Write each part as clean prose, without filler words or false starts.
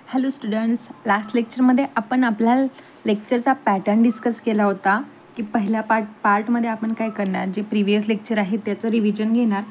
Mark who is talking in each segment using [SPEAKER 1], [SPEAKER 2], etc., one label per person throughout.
[SPEAKER 1] Hello students, last लेक्चरमध्ये आपण आपल्या लेक्चरचा पॅटर्न डिस्कस केला होता की पहिल्या पार्टमध्ये आपण काय करणार, जे प्रिव्हियस लेक्चर आहे त्याचं रिव्हिजन घेणार,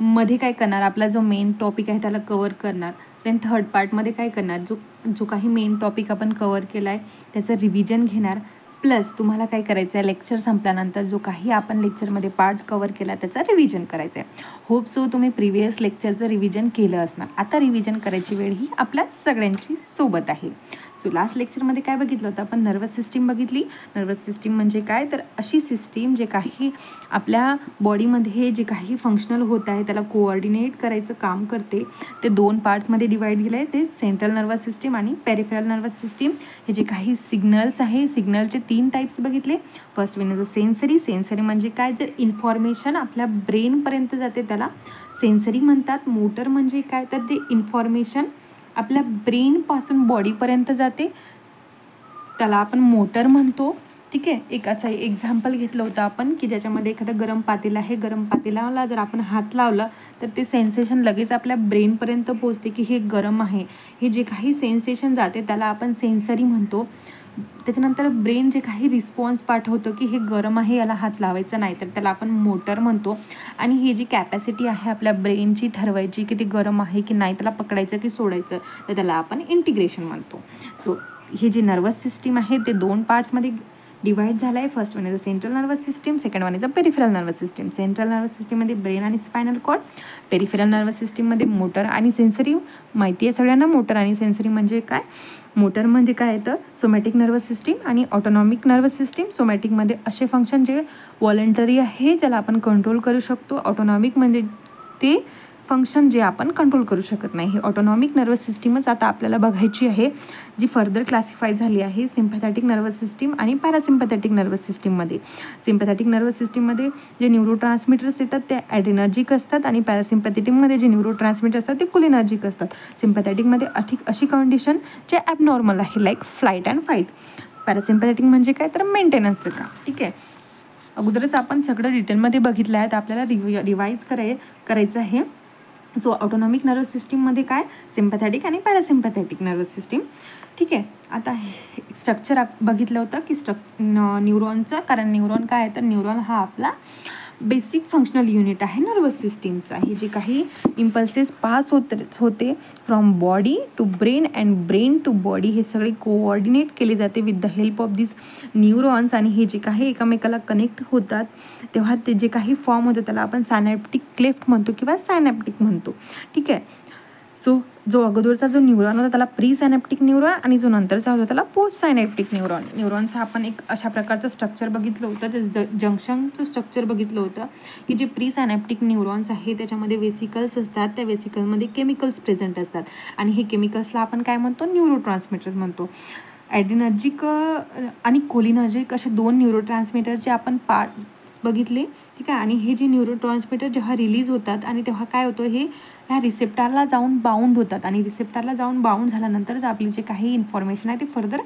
[SPEAKER 1] मध्ये काय करणार, आपला जो मेन टॉपिक आहे त्याला कवर करणार, देन थर्ड पार्टमध्ये काय करणार, जो काही मेन टॉपिक आपण कवर केला आहे त्याचं रिव्हिजन घेणार, प्लस तुम्हाला काय करायचं आहे, लेक्चर संपल्यानंतर जो काही आपण लेक्चरमध्ये पार्ट कवर केला त्याचं रिव्हिजन करायचं आहे. होप सो तुम्ही प्रिव्हियस लेक्चरचं रिव्हिजन केलं असणार. आता रिव्हिजन करायची वेळ ही आपल्या सगळ्यांची सोबत आहे. सो लास्ट लेक्चरमध्ये काय बघितलं होतं आपण, नर्वस सिस्टीम बघितली. नर्वस सिस्टीम म्हणजे काय, तर अशी सिस्टीम जे काही आपल्या बॉडीमध्ये जे काही फंक्शनल होत आहे त्याला कोऑर्डिनेट करायचं काम करते. ते दोन पार्ट्समध्ये डिवाईड केलं आहे, ते सेंट्रल नर्वस सिस्टीम आणि पेरिफेरल नर्वस सिस्टीम. हे जे काही सिग्नल्स आहे, सिग्नलचे 3 टाईप्स बघितले. First one is sensory. Sensory म्हणजे काय, तर इन्फॉर्मेशन आपल्या ब्रेनपर्यंत जाते त्याला सेन्सरी म्हणतात. मोटर म्हणजे काय, तर ते इन्फॉर्मेशन आपल्या ब्रेनपासून बॉडीपर्यंत जाते त्याला आपण मोटर म्हणतो. ठीक आहे. एक असं एक्झाम्पल घेतलं होतं आपण की ज्याच्यामध्ये एखादं गरम पातेलं आहे, गरम पातेल्याला जर आपण हात लावला तर ते सेन्सेशन लगेच आपल्या ब्रेनपर्यंत पोहोचते की हे गरम आहे. हे जे काही सेन्सेशन जाते त्याला आपण सेन्सरी म्हणतो. त्याच्यानंतर ब्रेन जे काही रिस्पॉन्स पाठवतं की हे गरम आहे, याला हात लावायचं नाही, तर त्याला आपण मोटर म्हणतो. आणि ही जी कॅपॅसिटी आहे आपल्या ब्रेनची ठरवायची की ते गरम आहे की नाही, त्याला पकडायचं की सोडायचं, तर त्याला आपण इंटिग्रेशन म्हणतो. सो हे जे नर्वस सिस्टीम आहे ते 2 पार्ट्समध्ये डिवाइड झाला आहे. First one is a central nervous system, second one is a peripheral nervous system. Central nervous सिस्टीममध्ये ब्रेन आणि स्पायनल कॉर्ड, पेरिफेरल नर्वस सिस्टीममध्ये मोटर आणि सेन्सरी. माहिती आहे सगळ्यांना मोटर आणि सेन्सरी म्हणजे काय. मोटरमध्ये काय येतं, सोमॅटिक नर्वस सिस्टीम आणि ऑटोनॉमिक नर्वस सिस्टीम. सोमॅटिकमध्ये असे फंक्शन जे व्हॉलंटरी आहे, ज्याला आपण कंट्रोल करू शकतो. ऑटोनॉमिक म्हणजे ते फंक्शन जे आपण कंट्रोल करू शकत नाही. हे ऑटोनॉमिक नर्वस सिस्टीमच आता आपल्याला बघायची आहे, जी फर्दर क्लासिफाय झाली आहे सिम्पॅथॅटिक नर्वस सिस्टीम आणि पॅरासिम्पॅथॅटिक नर्वस सिस्टीममध्ये. सिम्पॅथॅटिक नर्वस सिस्टीममध्ये जे न्यूरोट्रान्समीटर्स येतात ते ॲड्रेनर्जिक असतात आणि पॅरासिम्पॅथेटिकमध्ये जे न्यूरोट्रान्समीटर असतात ते कोलिनर्जिक असतात. सिम्पॅथॅटिकमध्ये अशी कंडिशन जे ॲबनॉर्मल आहे, like flight and fight. Parasympathetic म्हणजे काय, तर मेंटेनन्सचं काम. ठीक आहे. अगोदरच आपण सगळं डिटेलमध्ये बघितलं आहे, तर आपल्याला रिवाईज करायचं आहे. सो ऑटोनॉमिक नर्वस सिस्टीममध्ये काय, सिम्पॅथॅटिक आणि पॅरासिम्पॅथॅटिक नर्वस सिस्टीम. ठीक आहे. आता स्ट्रक्चर बघितलं होतं की न्यूरॉनचं, कारण न्यूरॉन काय आहे, तर न्यूरॉन हा आपला बेसिक फंक्शनल युनिट आहे नर्वस सिस्टीमचा. हे जे काही इम्पल्सेस पास होते from body to brain and brain to body, हे सगळे कोऑर्डिनेट केले जाते with the help of this neurons. आणि हे जे काही एकमेकाला कनेक्ट होतात तेव्हा ते जे काही फॉर्म होतं त्याला आपण सायनॅप्टिक क्लेफ्ट म्हणतो किंवा सायनॅप्टिक म्हणतो. ठीक आहे. सो जो अगोदरचा जो न्यूरॉन होता त्याला प्री सायनॅप्टिक न्यूरॉन आणि जो नंतरचा होता त्याला पोस्ट सायनॅप्टिक न्यूरॉन. न्यूरॉनचं आपण एक अशा प्रकारचं स्ट्रक्चर बघितलं होतं, ते जंक्शनचं स्ट्रक्चर बघितलं होतं की जे प्री सायनॅप्टिक न्यूरॉन्स आहे त्याच्यामध्ये वेसिकल्स असतात. त्या वेसिकलमध्ये केमिकल्स प्रेझेंट असतात आणि हे केमिकल्सला आपण काय म्हणतो, न्यूरोट्रान्समीटर्स म्हणतो. ॲड्रेनर्जिक आणि कोलिनर्जिक असे 2 न्यूरोट्रान्समीटरचे आपण पार्ट बघितले. ठीक आहे. आणि हे जे न्यूरोट्रान्समीटर जेव्हा रिलीज होतात आणि तेव्हा काय होतं, हे ह्या रिसेप्टारला जाऊन बाउंड होतात आणि रिसेप्टारला जाऊन बाउंड झाल्यानंतरच आपली जे काही इन्फॉर्मेशन आहे ती फर्दर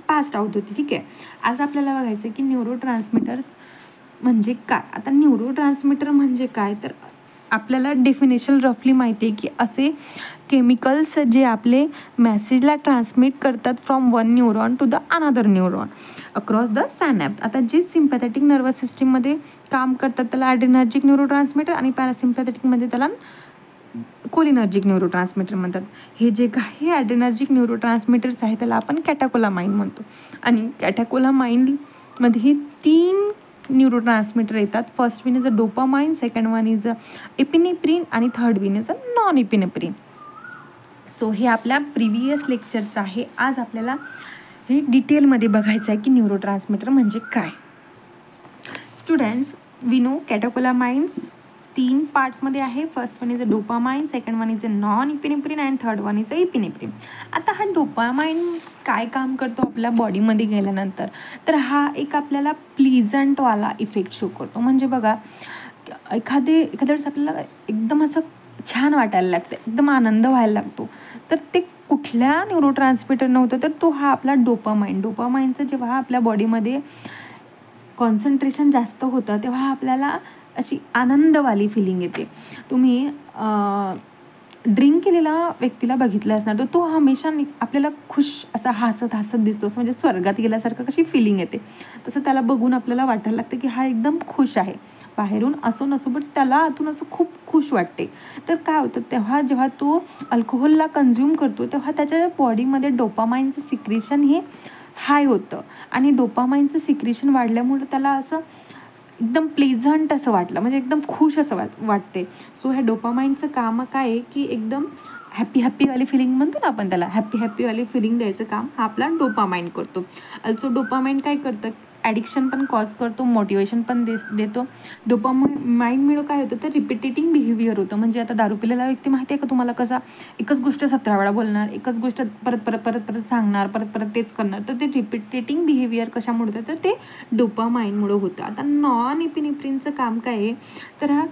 [SPEAKER 1] पास्ड आउट होती. ठीक आहे. आज आपल्याला बघायचं की न्यूरोट्रान्समीटर्स म्हणजे काय. आता न्यूरोट्रान्समीटर म्हणजे काय, तर आपल्याला डेफिनेशन रफली माहिती आहे की असे केमिकल्स जे आपले मेसेजला ट्रान्समिट करतात from one neuron to the another neuron across the synapse. आता जे सिम्पॅथॅटिक नर्वस सिस्टीममध्ये काम करतात त्याला ॲड्रेनर्जिक न्यूरोट्रान्समीटर आणि पॅरासिम्पॅथॅटिकमध्ये त्याला कोलिनर्जिक न्यूरोट्रान्समीटर म्हणतात. हे जे काही ॲड्रेनर्जिक न्यूरोट्रान्समीटर्स आहे त्याला आपण कॅटाकोलामाइन म्हणतो. आणि कॅटाकोलामाइनमध्ये 3 न्यूरोट्रान्समीटर येतात. First one is a dopamine, second one is a epinephrine आणि third one is a non epinephrine. So हे आपल्या प्रिव्हियस लेक्चरचं आहे. आज आपल्याला हे डिटेलमध्ये बघायचं आहे की न्यूरोट्रान्समीटर म्हणजे काय. स्टुडंट्स, वी नो कॅटाकोलामाइन्स 3 पार्ट्समध्ये आहे. First one is a dopamine, second one is a non epinephrine and third one is a epinephrine. आता हा डोपामाइन काय काम करतो आपल्या बॉडीमध्ये गेल्यानंतर, तर हा एक आपल्याला प्लीजंटवाला इफेक्ट शो करतो. म्हणजे बघा, एखाद्या वेळेस आपल्याला एकदम असं छान वाटायला लागतं, एकदम आनंद व्हायला लागतो, तर ते कुठल्या न्यूरोट्रान्समीटर नव्हतं, तर तो हा आपला डोपामाइन. डोपामाइनचं जेव्हा आपल्या बॉडीमध्ये कॉन्सन्ट्रेशन जास्त होतं तेव्हा आपल्याला अशी आनंदवाली फिलिंग येते. तुम्ही ड्रिंक केलेला व्यक्तीला बघितलं असणार तर तो हमेशा आपल्याला खुश असा हसत हसत दिसतो, म्हणजे स्वर्गात गेल्यासारखं कशी फिलिंग येते तसं त्याला बघून आपल्याला वाटायला लागतं की हा एकदम खुश आहे. बाहेरून असो नसो बट त्याला आतून असं खूप खुश वाटते. तर काय होतं तेव्हा जेव्हा तो अल्कोहोलला कन्झ्युम करतो तेव्हा त्याच्या बॉडीमध्ये डोपामाइनचं सिक्रेशन हे हाय होतं आणि डोपामाइनचं सिक्रेशन वाढल्यामुळे त्याला असं एकदम प्लेझंट असं वाटलं, म्हणजे एकदम खुश असं वाटते. सो ह्या डोपामाइनचं काम काय आहे की एकदम हॅपीवाली फिलिंग म्हणतो ना आपण त्याला, हॅपीवाली फिलिंग द्यायचं काम हा आपला डोपामाइन करतो. अल्सो डोपामाइन काय करतं, ॲडिक्शन पण कॉज करतो, मोटिवेशन पण देतो. डोपामाइनमुळे काय होतं तर रिपिटेटिंग बिहेवियर होतं. म्हणजे आता दारू पिलेला व्यक्ती माहिती आहे का तुम्हाला कसा एकच गोष्ट 17 वेळा बोलणार, एकच गोष्ट परत सांगणार, परत तेच करणार. तर ते रिपिटेटिंग बिहेवियर कशामुळे होतं तर ते डोपामाइनमुळे होतं. आता नॉन एपिनेफ्रिनचं काम काय आहे तर हा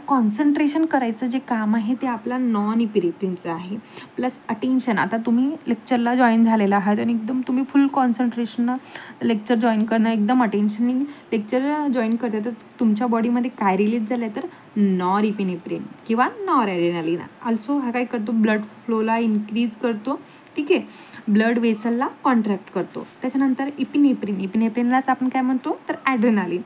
[SPEAKER 1] कॉन्सन्ट्रेशन करायचं जे काम आहे ते आपला नॉन एपिनेफ्रिनचं आहे. प्लस अटेन्शन, आता तुम्ही लेक्चरला जॉईन झालेला आहात आणि एकदम तुम्ही फुल कॉन्सन्ट्रेशननं लेक्चर जॉईन करणं, एकदम अटेन्शननी लेक्चर जॉईन करते तर तुमच्या बॉडीमध्ये काय रिलीज झालं तर नॉर एपिनेफ्रिन किंवा नॉर ॲड्रेनालिन. ऑल्सो हा काय करतो ब्लड फ्लोला इन्क्रीज करतो, ठीक आहे, ब्लड वेसलला कॉन्ट्रॅक्ट करतो. त्याच्यानंतर इपिनेफ्रिनलाच आपण काय म्हणतो तर ॲड्रेनालिन.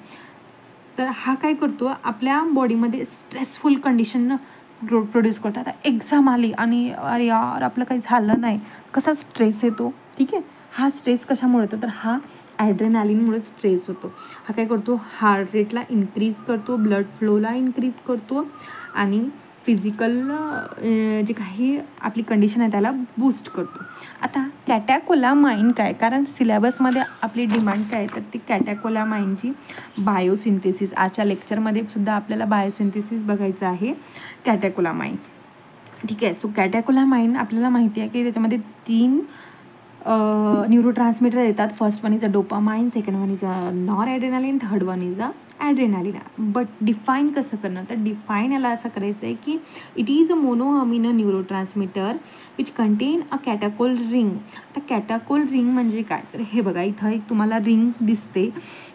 [SPEAKER 1] तर हा काय करतो आपल्या बॉडीमध्ये स्ट्रेसफुल कंडिशन प्रोड्यूस करतो. आता एक्झाम आली आणि अरे यार आपलं काही झालं नाही, कसा स्ट्रेस येतो, ठीक आहे. हा स्ट्रेस कशामुळे होतो तर हा ॲड्रेनालिनमुळे स्ट्रेस होतो. हा काय करतो हार्ट रेटला इन्क्रीज करतो, ब्लड फ्लोला इन्क्रीज करतो आणि फिजिकल जे काही आपली कंडिशन आहे त्याला बूस्ट करतो. आता कॅटॅकोलामाइन काय, कारण सिलेबसमध्ये आपली डिमांड काय तर ती कॅटॅकोलामाइनची बायोसिंथेसिस. आजच्या लेक्चरमध्ये सुद्धा आपल्याला बायोसिंथेसिस बघायचं आहे कॅटॅकोलामाइन, ठीक आहे. सो कॅटॅकोलामाइन आपल्याला माहिती आहे की त्याच्यामध्ये 3 न्यूरोट्रान्समीटर येतात. First one is a dopamine, second one is a nor adrenaline, third one is a adrenaline. But define कसं करणं तर डिफाईन याला असं करायचं आहे की it is a monoamino neurotransmitter which contain a catechol ring. आता कॅटाकोल रिंग म्हणजे काय तर हे बघा इथं एक तुम्हाला रिंग दिसते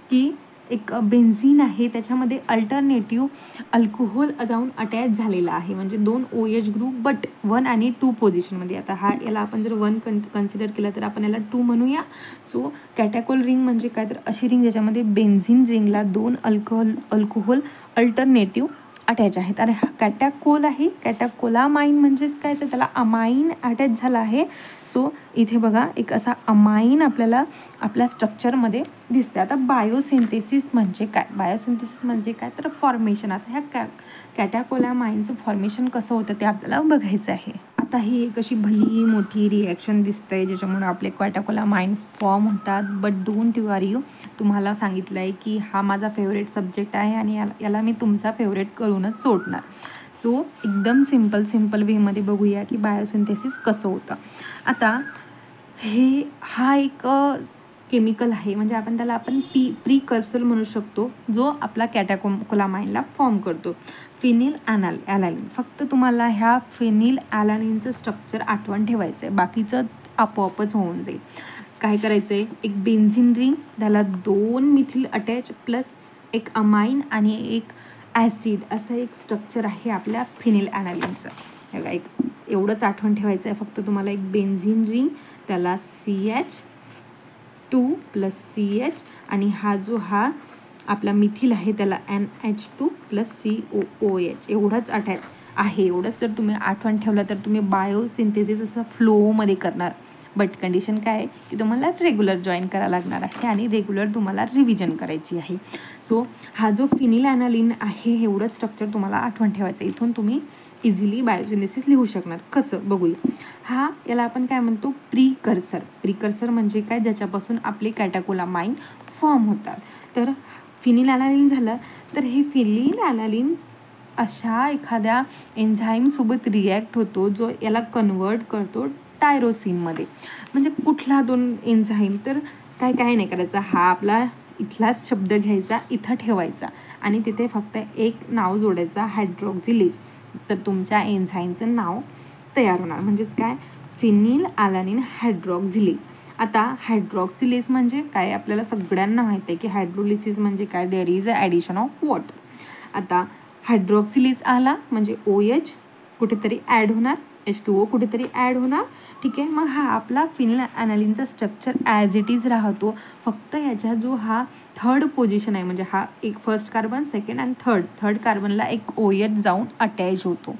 [SPEAKER 1] की एक बेन्झीन आहे, त्याच्यामध्ये अल्टरनेटिव्ह अल्कोहोल जाऊन अटॅच झालेला आहे, म्हणजे 2 OH ग्रुप बट 1 आणि 2 पोझिशनमध्ये. आता याला आपण जर 1 कन्सिडर केलं तर आपण याला 2 म्हणूया. सो कॅटॅकोल रिंग म्हणजे काय तर अशी रिंग ज्याच्यामध्ये बेन्झीन रिंगला 2 अल्कोहोल अल्टरनेटिव्ह अटॅच आहेत. अरे हा कॅटॅकोल आहे, कॅटॅकोलामाइन म्हणजेच काय तर त्याला अमाइन अटॅच झाला आहे. सो इथे बघा एक असा अमाइन आपल्याला आपल्या स्ट्रक्चरमध्ये दिसते. आता बायोसिंथेसिस म्हणजे काय, बायोसिंथेसिस म्हणजे काय तर फॉर्मेशन. आता ह्या कॅटॅकोलामाइनचं फॉर्मेशन कसं होतं ते आपल्याला बघायचं आहे. आता ही एक अशी भली मोठी रिॲक्शन दिसते ज्याच्यामुळे आपले कॅटॅकोलामाइन फॉर्म होतात. बट डोंट वरी, तुम्हाला सांगितलं आहे की हा माझा फेवरेट सब्जेक्ट आहे आणि याला मी तुमचा फेवरेट करूनच सोडणार. सो एकदम सिम्पल वेमध्ये बघूया की बायोसिंथेसिस कसं होतं. आता हा एक केमिकल आहे, म्हणजे आपण त्याला प्रीकर्सर म्हणू शकतो जो आपला कॅटॅकोलामाइनला फॉर्म करतो. फिनिल ॲलानिन. फक्त तुम्हाला ह्या फिनिल ॲलानिनचं स्ट्रक्चर आठवण ठेवायचं आहे, बाकीचं आपोआपच होऊन जाईल. काय करायचं आहे एक बेन्झीन रिंग, त्याला 2 मिथिल अटॅच प्लस एक अमाइन आणि एक ॲसिड असं एक स्ट्रक्चर आहे आपल्या फिनिल ॲलानिनचं. ह्याला एक एवढंच आठवण ठेवायचं आहे फक्त तुम्हाला. एक बेन्झीन रिंग त्याला CH2 + CH आणि हा आपला मिथिल आहे त्याला NH2 + COOH एवढंच अटॅच आहे. एवढंच जर तुम्ही आठवण ठेवलं तर तुम्ही बायोसिंथेसिस असं फ्लोमध्ये करणार. बट कंडिशन काय आहे की तुम्हाला रेग्युलर जॉईन करायला लागणार आहे आणि रेग्युलर तुम्हाला रिव्हिजन करायची आहे. सो हा जो फिनिल ॲलानिन आहे एवढं स्ट्रक्चर तुम्हाला आठवण ठेवायचं. इथून तुम्ही इझिली बायोसिंथेसिस लिहू शकणार. कसं बघूया. याला आपण काय म्हणतो प्रीकर्सर म्हणजे काय ज्याच्यापासून आपले कॅटॅकोलामाइन फॉर्म होतात. तर फिनिल ॲलानिन झालं तर हे फिनिल ॲलानिन अशा एखाद्या एन्झाईमसोबत रिॲक्ट होतो जो याला कन्वर्ट करतो टायरोसिनमध्ये. म्हणजे कुठला 2 एन्झाईम तर काय नाही करायचं, हा आपला इथलाच शब्द घ्यायचा, इथं ठेवायचा आणि तिथे फक्त एक नाव जोडायचा हायड्रॉक्झिलेज. तर तुमच्या एन्झाईमचं नाव तयार होणार. म्हणजेच काय फिनिल ॲलानिन हायड्रॉक्झिलेज. आता हायड्रॉक्झिलेज म्हणजे काय आपल्याला सगळ्यांना माहिती आहे की हायड्रोलिसिस म्हणजे काय there is a addition of water. आता हायड्रॉक्झिलेज आला म्हणजे OH कुठेतरी ॲड होणार, H2O कुठेतरी ॲड होणार. ठीक आहे, मग हा आपला फिनिल ॲनालिनचा स्ट्रक्चर ॲज इट इज राहतो. फक्त याच्या जो हा थर्ड पोझिशन आहे, म्हणजे हा एक फर्स्ट कार्बन, सेकंड आणि थर्ड कार्बनला एक OH जाऊन अटॅच होतो.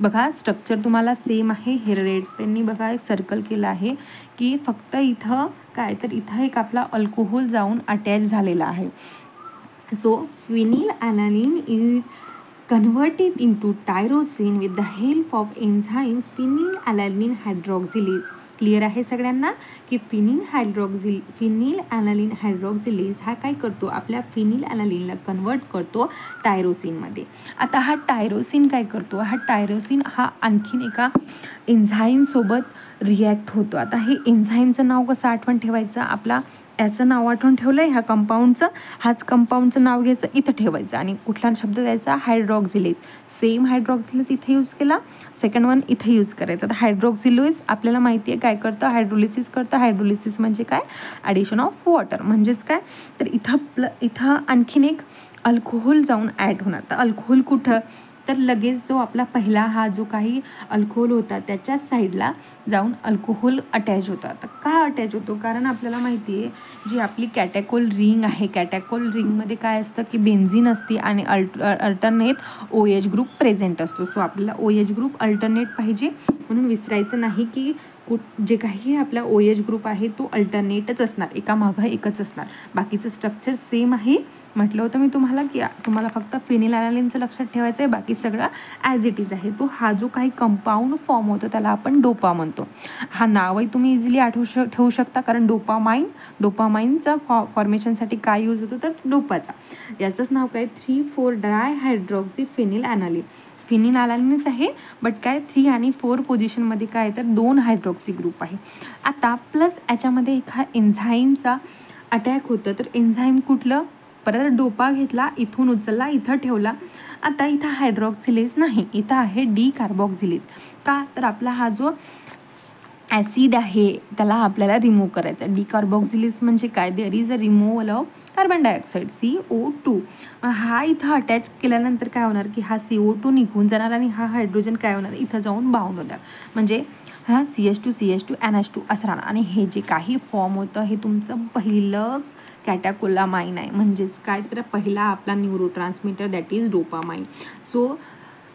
[SPEAKER 1] बघा स्ट्रक्चर तुम्हाला सेम आहे. हे रेड पेननी बघा एक सर्कल केलं आहे की फक्त इथं काय तर इथं एक आपला अल्कोहोल जाऊन अटॅच झालेला आहे. So phenylalanine is converted into tyrosine with the help of enzyme phenylalanine hydroxylase. Clear आहे सगळ्यांना की फिनिल ॲनालिन हायड्रॉक्झिलेज हा काय करतो, आपल्या फिनिल ॲनालिनला कन्वर्ट करतो टायरोसिनमध्ये. आता हा टायरोसिन काय करतो, हा टायरोसिन हा आणखीन एका एन्झाईमसोबत रिॲक्ट होतो. आता हे एन्झाईमचं नाव कसं आठवण ठेवायचं, आपला याचं नाव आठवून ठेवलं आहे ह्या कंपाऊंडचं, हाच कंपाऊंडचं नाव घ्यायचं, इथं ठेवायचं आणि कुठला शब्द द्यायचा, हायड्रॉक्झिलेज. सेम हायड्रॉक्झिलेज इथे यूज केला, सेकंड वन इथे यूज करायचं. तर हायड्रॉक्झिलेज आपल्याला माहिती आहे काय करतं, हायड्रोलिसिस करतं. हायड्रोलिसिस म्हणजे काय, ॲडिशन ऑफ वॉटर. म्हणजेच काय तर इथं आणखीन एक अल्कोहोल जाऊन ॲड होणार. तर अल्कोहोल कुठं, तर लगेच जो आपला पहिला हा जो काही अल्कोहोल होता त्याच्या साईडला जाऊन अल्कोहोल अटॅच होता. तर का अटॅच होतो, कारण आपल्याला माहिती आहे जी आपली कॅटॅकोल रिंग आहे, कॅटॅकोल रिंगमध्ये काय असतं की बेन्झीन असते आणि अल्टरनेट OH ग्रुप प्रेझेंट असतो. सो आपल्याला OH ग्रुप अल्टरनेट पाहिजे, म्हणून विसरायचं नाही की जे काही आपला OH ग्रुप आहे तो अल्टरनेटच असणार, एका मागं एकच असणार. बाकीचं स्ट्रक्चर सेम आहे. म्हटलं होतं मी तुम्हाला की तुम्हाला फक्त फिनिल ॲनालिनचं लक्षात ठेवायचं आहे, बाकी सगळं ॲज इट इज आहे. तो हा जो काही कंपाऊंड फॉर्म होतो त्याला आपण डोपा म्हणतो. हा नावही तुम्ही इझिली ठेवू शकता, कारण डोपामाइनचा फॉर्मेशनसाठी काय यूज होतो तर डोपाचा. याचंच नाव काय 3,4 डायहायड्रॉक्सी फिनिल ॲनालिन. फिनिल ॲनालिनच आहे, बट काय 3 आणि 4 पोझिशनमध्ये काय तर 2 हायड्रॉक्सी ग्रुप आहे. आता प्लस याच्यामध्ये एका एन्झाईमचा अटॅक होतं. तर एन्झाईम कुठलं, परत डोपा घेतला, इथून उचलला, इथं ठेवला. आता इथं हायड्रॉक्सिलेज नाही, इथं आहे डिकार्बॉक्सिलेज. का तर आपला हा जो ॲसिड आहे त्याला आपल्याला रिमूव्ह करायचा. डिकार्बॉक्सिलेज म्हणजे काय, there is a removal of carbon dioxide CO2. हा इथं अटॅच केल्यानंतर काय होणार की हा CO2 निघून जाणार आणि हा हायड्रोजन काय होणार, इथं जाऊन बाउंड होणार. म्हणजे हा CH2 NH2 असं राहणार. आणि हे जे काही फॉर्म होतं हे तुमचं पहिलं कॅटॅकोलामाइन आहे, म्हणजेच काय तर पहिला आपला neurotransmitter that is dopamine. So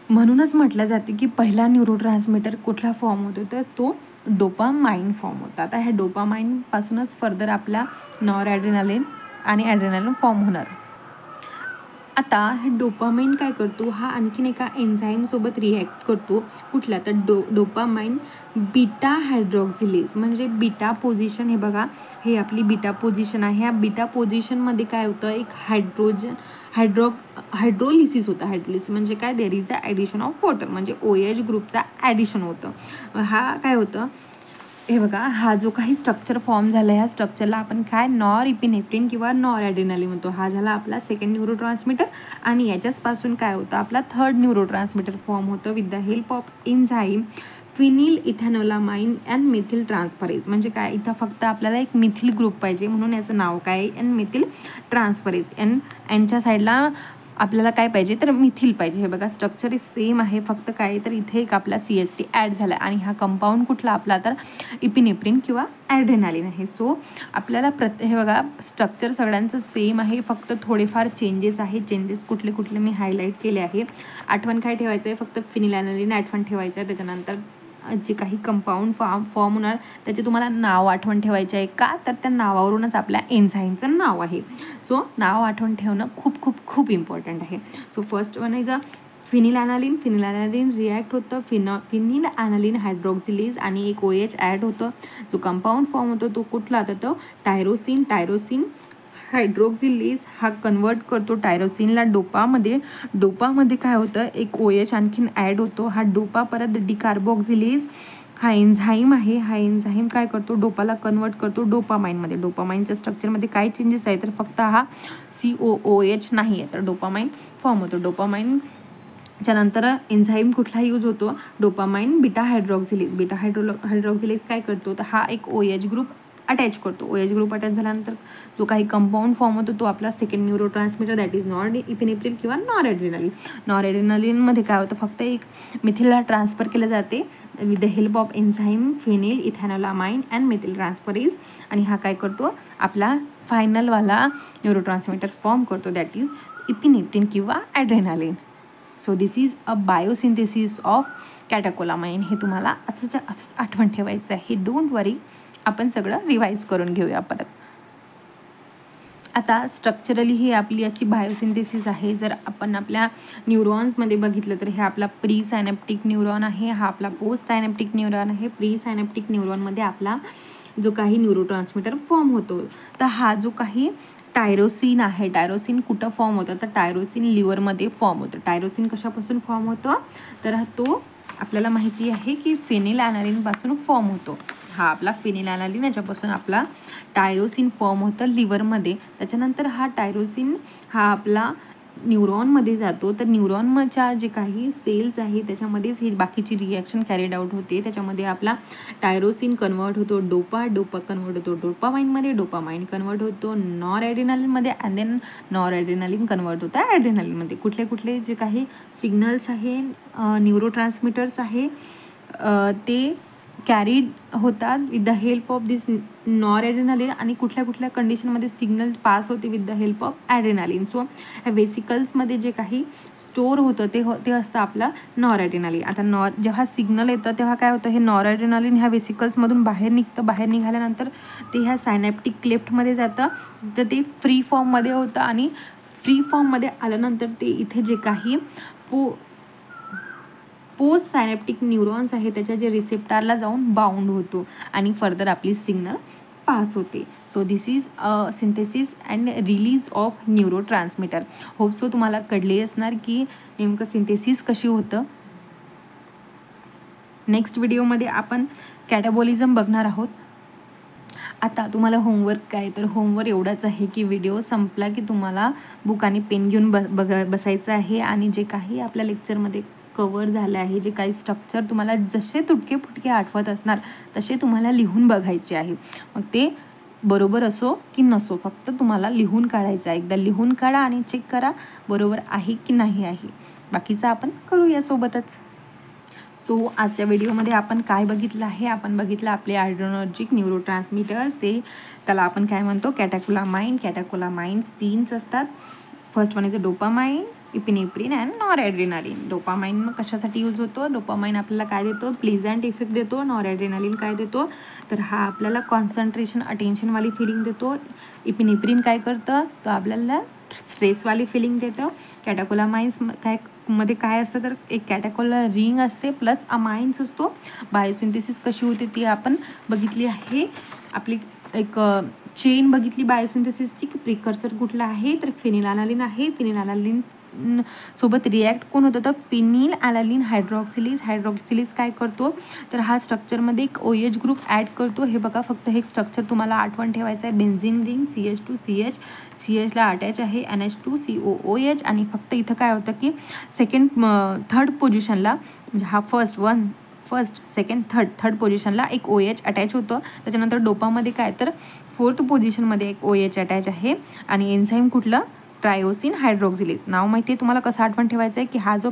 [SPEAKER 1] म्हणूनच म्हटलं जाते की पहिला न्यूरोट्रान्समीटर कुठला फॉर्म होतो तर तो डोपामाइन फॉर्म होता. आता ह्या डोपामाइनपासूनच फर्दर आपला नॉरॲड्रेनालिन आणि ॲड्रेनालिन फॉर्म होणार. आता हे डोपामाइन काय करतो, हा आणखीन एका एन्झाईमसोबत रिॲक्ट करतो. कुठला तर डोपामाइन बीटा हायड्रॉक्झिलेज, म्हणजे बीटा पोझिशन. हे बघा हे आपली बीटा पोझिशन आहे. ह्या बीटा पोझिशनमध्ये काय होतं, एक हायड्रोलिसिस होतं. हायड्रोलिसिस म्हणजे काय, there is a addition of water, म्हणजे OH ग्रुपचा ॲडिशन होतं. हा काय होतं, हे बघा हा जो काही स्ट्रक्चर फॉर्म झाला ह्या स्ट्रक्चरला आपण काय नॉरइपिनेफ्रिन किंवा नॉरॲड्रेनालिन म्हणतो. हा झाला आपला सेकंड न्यूरोट्रान्समीटर. आणि याच्याचपासून काय होतं, आपला थर्ड न्यूरोट्रान्समीटर फॉर्म होतं with the help of enzyme phenylethanolamine and methyltransferase. म्हणजे काय, इथं फक्त आपल्याला एक मिथिल ग्रुप पाहिजे, म्हणून याचं नाव काय आहे एन मिथिल ट्रान्सफरेज. यांच्या साईडला आपल्याला काय पाहिजे तर मिथिल पाहिजे. हे बघा स्ट्रक्चर सेम आहे, फक्त काय तर इथे एक आपला CH3 ॲड झाला आणि हा कंपाऊंड कुठला आपला तर इपिनेफ्रिन किंवा ॲड्रेनालिन आहे. सो आपल्याला हे बघा स्ट्रक्चर सगळ्यांचं सेम आहे, फक्त थोडेफार चेंजेस आहे. चेंजेस कुठले कुठले मी हायलाईट केले आहे. आठवण काय ठेवायचं आहे, फक्त फिनिलॅनालिन आठवण ठेवायचं आहे. त्याच्यानंतर जे काही कंपाऊंड फॉर्म होणार त्याचे तुम्हाला नाव आठवण ठेवायचे आहे. का तर त्या नावावरूनच आपल्या एन्झाईमचं नाव आहे. सो नाव आठवण ठेवणं खूप खूप खूप इम्पॉर्टंट आहे. So first one is a phenylalanine react होतं फिनिल ॲनालिन हायड्रॉक्झिलेज आणि एक OH ॲड होतं. जो कंपाऊंड फॉर्म होतो तो कुठला, तर तो टायरोसिन हायड्रॉक्झिलेज हा कन्वर्ट करतो टायरोसिनला डोपामध्ये काय होतं, एक OH आणखीन ॲड होतो. हा डोपा परत डिकार्बॉक्झिलेज हा एन्झाईम आहे. हा एन्झाईम काय करतो, डोपाला कन्वर्ट करतो डोपामाइनमध्ये. डोपामाइनच्या स्ट्रक्चरमध्ये काय चेंजेस आहे तर फक्त हा COOH नाही आहे, तर डोपामाइन फॉर्म होतो. डोपामाइनच्या नंतर एन्झाईम कुठला यूज होतो, dopamine beta hydroxylase. Beta hydroxylase काय करतो तर हा एक OH ग्रुप अटॅच करतो. OH ग्रुप अटॅच झाल्यानंतर जो काही कंपाऊंड फॉर्म होतो तो आपला second neurotransmitter that is norepinephrine किंवा नॉरएड्रेनालिन. नॉरएड्रेनालिनमध्ये काय होतं, फक्त एक मिथिलला ट्रान्सफर केलं जाते with the help of enzyme phenylethanolamine and methyltransferase. आणि हा काय करतो, आपला फायनलवाला न्यूरो ट्रान्समीटर फॉर्म करतो दॅट इज इपिनेफ्रिन किंवा adrenaline. So this is a biosynthesis of catecholamine. हे तुम्हाला असंच आठवण ठेवायचं आहे. डोंट वरी, आपण सगळं रिवाईज करून घेऊया परत. आता स्ट्रक्चरली ही आपली अशी बायोसिंथेसिस आहे. जर आपण आपल्या न्यूरॉन्समध्ये बघितलं तर हे आपला प्री सायनॅप्टिक न्यूरॉन आहे, हा आपला पोस्ट सायनॅप्टिक न्यूरॉन आहे. प्री सायनॅप्टिक न्यूरॉनमध्ये आपला जो काही न्यूरो ट्रान्समीटर फॉर्म होतो, तर हा जो काही टायरोसिन आहे, टायरोसिन कुठं फॉर्म होतं, तर टायरोसिन लिव्हरमध्ये फॉर्म होतं. टायरोसिन कशापासून फॉर्म होतं, तर तो आपल्याला माहिती आहे की फेनिलॅनालिनपासून फॉर्म होतो. हा आपला फेनिलॅनालिन, याच्यापासून आपला टायरोसिन फॉर्म होतं लिव्हरमध्ये. त्याच्यानंतर हा टायरोसिन हा आपला न्यूरॉनमध्ये जातो. तर न्यूरॉनच्या जे काही सेल्स आहे त्याच्यामध्येच ही बाकीची रिॲक्शन कॅरीड आउट होते. त्याच्यामध्ये आपला टायरोसिन कन्वर्ट होतो डोपा कन्वर्ट होतो डोपामाइनमध्ये, डोपामाइन कन्वर्ट होतो नॉरएड्रेनालिनमध्ये, अँड देन नॉरएड्रेनालिन कन्वर्ट होतं ॲड्रेनालिनमध्ये. कुठले जे काही सिग्नल्स आहे, न्यूरो ट्रान्समीटर्स आहे, ते कॅरीड होतात with the help of this noradrenaline. आणि कुठल्या कंडिशनमध्ये सिग्नल पास होते with the help of adrenaline. So ह्या वेसिकल्समध्ये जे काही स्टोअर होतं ते असतं आपलं नॉरएड्रेनालिन. आता जेव्हा सिग्नल येतं तेव्हा काय होतं, हे नॉरएड्रेनालिन ह्या वेसिकल्समधून बाहेर निघतं. बाहेर निघाल्यानंतर ते ह्या सायनॅप्टिक क्लेफ्टमध्ये जातं. तर ते फ्री फॉर्ममध्ये होतं आणि फ्री फॉर्ममध्ये आल्यानंतर ते इथे जे काही पोस्ट सायनॅप्टिक न्यूरॉन्स आहे त्याच्या जे रिसेप्टारला जाऊन बाउंड होतो आणि फर्दर आपली सिग्नल पास होते. So this is a synthesis and release of neuro transmitter. Hope so तुम्हाला कळले असणार की नेमकं सिंथेसिस कशी होतं. नेक्स्ट व्हिडिओमध्ये आपण कॅटाबॉलिझम बघणार आहोत. आता तुम्हाला होमवर्क काय, तर होमवर्क एवढाच आहे की व्हिडिओ संपला की तुम्हाला बुक आणि पेन घेऊन बसायचं आहे आणि जे काही आपल्या लेक्चरमध्ये कवर झालं आहे, जे काही स्ट्रक्चर तुम्हाला जसे तुटके फुटके आठवत असणार तसे तुम्हाला लिहून बघायचे आहे. मग ते बरोबर असो की नसो, फक्त तुम्हाला लिहून काढायचं आहे. एकदा लिहून काढा आणि चेक करा बरोबर आहे की नाही आहे. बाकीचं आपण करूया सोबतच. सो आजच्या व्हिडिओमध्ये आपण काय बघितलं आहे, आपण बघितलं आपले आयड्रोनर्जिक न्यूरो ट्रान्समीटर्स. त्याला आपण काय म्हणतो, कॅटेकोलामाइन. कॅटेकोलामाइन्स 3 असतात. First one is dopamine, epinephrine and noradrenaline. Dopamine मग कशासाठी यूज होतो, डोपामाइन आपल्याला काय देतो, प्लीझंट इफेक्ट देतो. नॉरएड्रेनालिन काय देतो, तर हा आपल्याला कॉन्सन्ट्रेशन अटेन्शनवाली फिलिंग देतो. इपिनेफ्रिन काय करतं, तो आपल्याला स्ट्रेसवाली फिलिंग देतं. कॅटेकोलामाइन्स मध्ये काय असतं, तर एक कॅटेकोला रिंग असते प्लस अमाइन्स असतो. बायोसिंथेसिस कशी होते ती आपण बघितली आहे. आपली एक चेन बघितली बायोसिंथेसिसची की प्रिकर्सर कुठला आहे, तर फेनिलॅनालिन आहे. फेनिलॅनालिन सोबत रिॲक्ट कोण होतं, तर फिनिल ॲलालिन हायड्रॉक्सिलिज. हायड्रॉक्सिलिज काय करतो, तर हा स्ट्रक्चरमध्ये एक OH ग्रुप ॲड करतो. हे बघा, फक्त हे स्ट्रक्चर तुम्हाला आठवण ठेवायचं आहे. बेन्झिन रिंग CH2CH, CHला अटॅच आहे NH2COOH. आणि फक्त इथं काय होतं की थर्ड पोझिशनला, म्हणजे हा फर्स्ट सेकंड थर्ड पोझिशनला एक OH अटॅच होतं. त्याच्यानंतर डोपामध्ये काय, तर 4th पोझिशनमध्ये एक OH अटॅच आहे. आणि एन्झाईम कुठलं, ट्रायोसिन हायड्रॉक्सिलेज. नाव माहिती आहे तुम्हाला, कसं आठवण ठेवायचं आहे की हा जो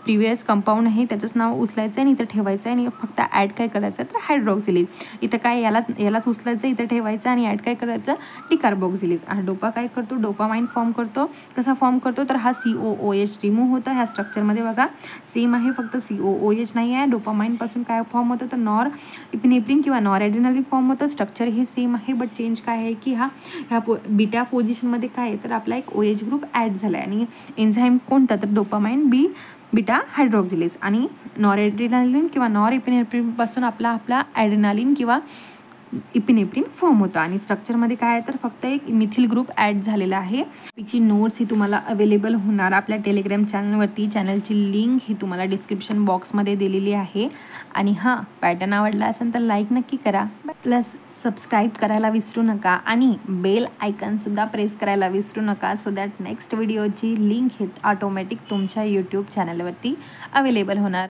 [SPEAKER 1] प्रिव्हियस कंपाऊंड आहे त्याचंच नाव उचलायचं आहे आणि इथं ठेवायचं आहे. आणि फक्त ॲड काय करायचं आहे, तर हायड्रॉक्सिलेज. इथं काय यालाच उचलायचं, इथं ठेवायचं आणि ॲड काय करायचं, डिकार्बोक्सिलेज. हा डोपा काय करतो, डोपामाइन फॉर्म करतो. कसा फॉर्म करतो, तर हा COOH रिमूव्ह होतं. ह्या स्ट्रक्चरमध्ये बघा सेम आहे, फक्त COOH नाही आहे. डोपामाइनपासून काय फॉर्म होतं, तर नॉरएपिनेफ्रिन किंवा नॉरएड्रेनालिन फॉर्म होतं. स्ट्रक्चर हे सेम आहे, बट चेंज काय आहे की ह्या बीटा पोझिशनमध्ये काय आहे, तर आपला एक OH ग्रुप ॲड झाला आहे. आणि एन्झाईम कोणता, तर डोपामाइन बीटा हायड्रॉक्सिलेज. आणि नॉरएड्रेनालिन किंवा नॉरएपिनेफ्रिनपासून आपला ॲड्रेनालिन किंवा इपिनेफ्रिन फॉर्म होतं. आणि स्ट्रक्चरमध्ये काय आहे, तर फक्त एक मिथिल ग्रुप ॲड झालेला आहे. त्याची नोट्स ही तुम्हाला अवेलेबल होणार आपल्या टेलिग्राम चॅनलवरती. चॅनलची लिंक ही तुम्हाला डिस्क्रिप्शन बॉक्समध्ये दिलेली आहे. आणि हां, पॅटर्न आवडला असेल तर लाईक नक्की करा, प्लस सबस्क्राईब करायला विसरू नका आणि बेल आयकॉनसुद्धा प्रेस करायला विसरू नका, सो दॅट नेक्स्ट व्हिडिओची लिंक ही ऑटोमॅटिक तुमच्या यूट्यूब चॅनलवरती अवेलेबल होणार.